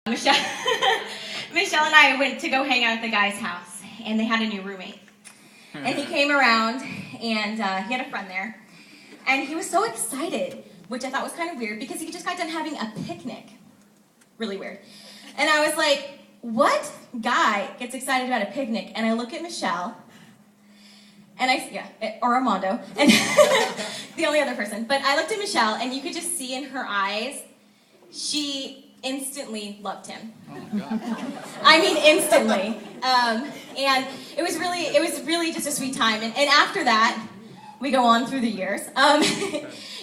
Michelle, Michelle and I went to go hang out at the guy's house, and they had a new roommate. And he came around, and he had a friend there, and he was so excited, which I thought was kind of weird, because he just got done having a picnic. Really weird. And I was like, what guy gets excited about a picnic? And I look at Michelle, and or Armando, and the only other person. But I looked at Michelle, and you could just see in her eyes, she instantly loved him. I mean, instantly. And it was really just a sweet time. And after that, we go on through the years.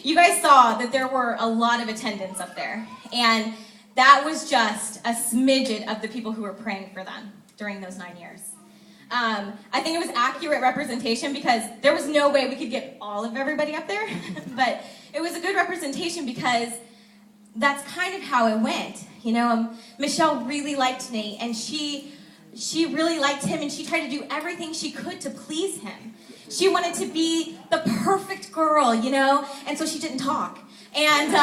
You guys saw that there were a lot of attendants up there. And that was just a smidget of the people who were praying for them during those 9 years. I think it was accurate representation because there was no way we could get all of everybody up there. But it was a good representation because that's kind of how it went. You know, Michelle really liked Nate, and she really liked him, and she tried to do everything she could to please him. She wanted to be the perfect girl, you know, and so she didn't talk. And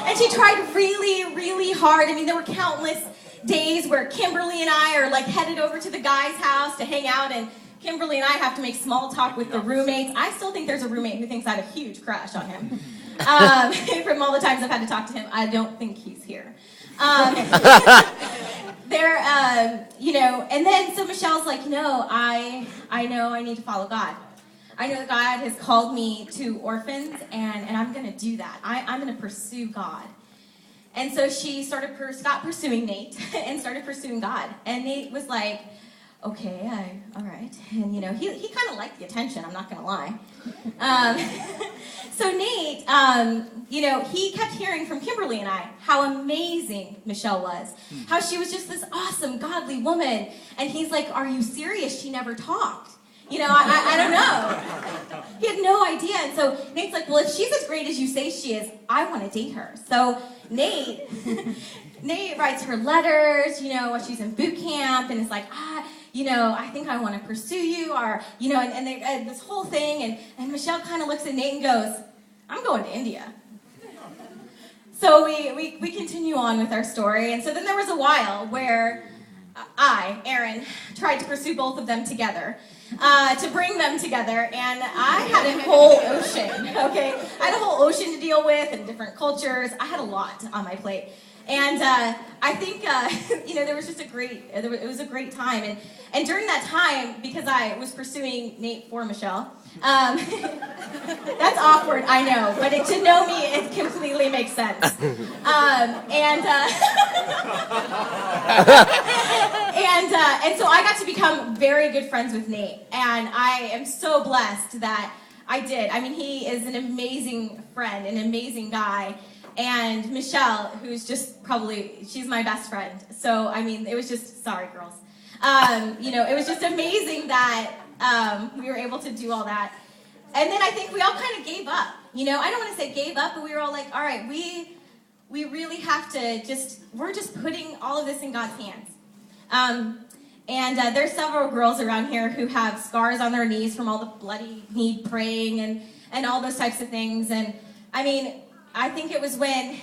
and she tried really, really hard. I mean, there were countless days where Kimberly and I are like headed over to the guy's house to hang out, and Kimberly and I have to make small talk with the roommates. I still think there's a roommate who thinks I have a huge crush on him. From all the times I've had to talk to him, I don't think he's here. You know, and then so Michelle's like, no, I know I need to follow God. I know that God has called me to orphans, and I'm going to do that. I'm going to pursue God. And so she stopped pursuing Nate and started pursuing God. And Nate was like, okay, all right. And, you know, he kind of liked the attention, I'm not going to lie. So Nate, you know, he kept hearing from Kimberly and I how amazing Michelle was, how she was just this awesome, godly woman. And he's like, are you serious? She never talked. You know, I don't know. He had no idea. And so Nate's like, well, if she's as great as you say she is, I want to date her. So Nate writes her letters, you know, while she's in boot camp, and is like, you know, I think I want to pursue you, or, you know, and they, this whole thing, and Michelle kind of looks at Nate and goes, I'm going to India. So we continue on with our story, and so then there was a while where I, Erin, tried to pursue both of them together, to bring them together, and I had a whole ocean, okay? I had a whole ocean to deal with, and different cultures. I had a lot on my plate. And I think, you know, it was a great time. And during that time, because I was pursuing Nate for Michelle, that's awkward, I know, but to know me, it completely makes sense. And so I got to become very good friends with Nate, and I am so blessed that I did. I mean, he is an amazing friend, an amazing guy. And Michelle, who's just she's my best friend. So, I mean, it was just, sorry, girls. You know, it was just amazing that we were able to do all that. And then I think we all kind of gave up. You know, I don't want to say gave up, but we were all like, all right, we really have to we're just putting all of this in God's hands. And there's several girls around here who have scars on their knees from all the bloody knee praying and all those types of things. And, I mean, I think it was when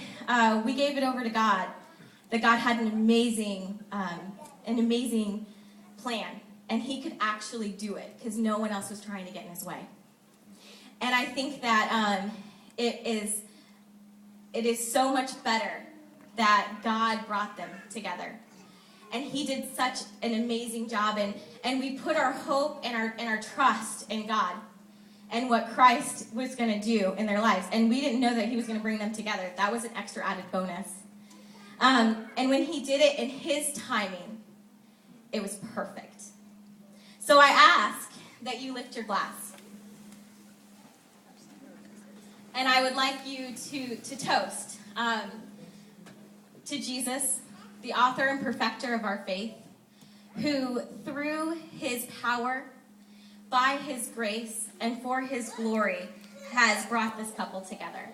we gave it over to God that God had an amazing plan, and he could actually do it because no one else was trying to get in his way. And I think that it is so much better that God brought them together, and he did such an amazing job, and we put our hope and our trust in God and what Christ was going to do in their lives. And we didn't know that he was going to bring them together. That was an extra added bonus. And when he did it in his timing, it was perfect. So I ask that you lift your glass. And I would like you to toast to Jesus, the author and perfecter of our faith, who through his power, by his grace, and for his glory, has brought this couple together.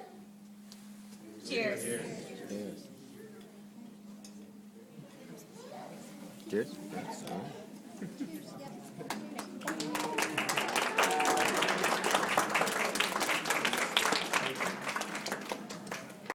Cheers. Cheers. Cheers.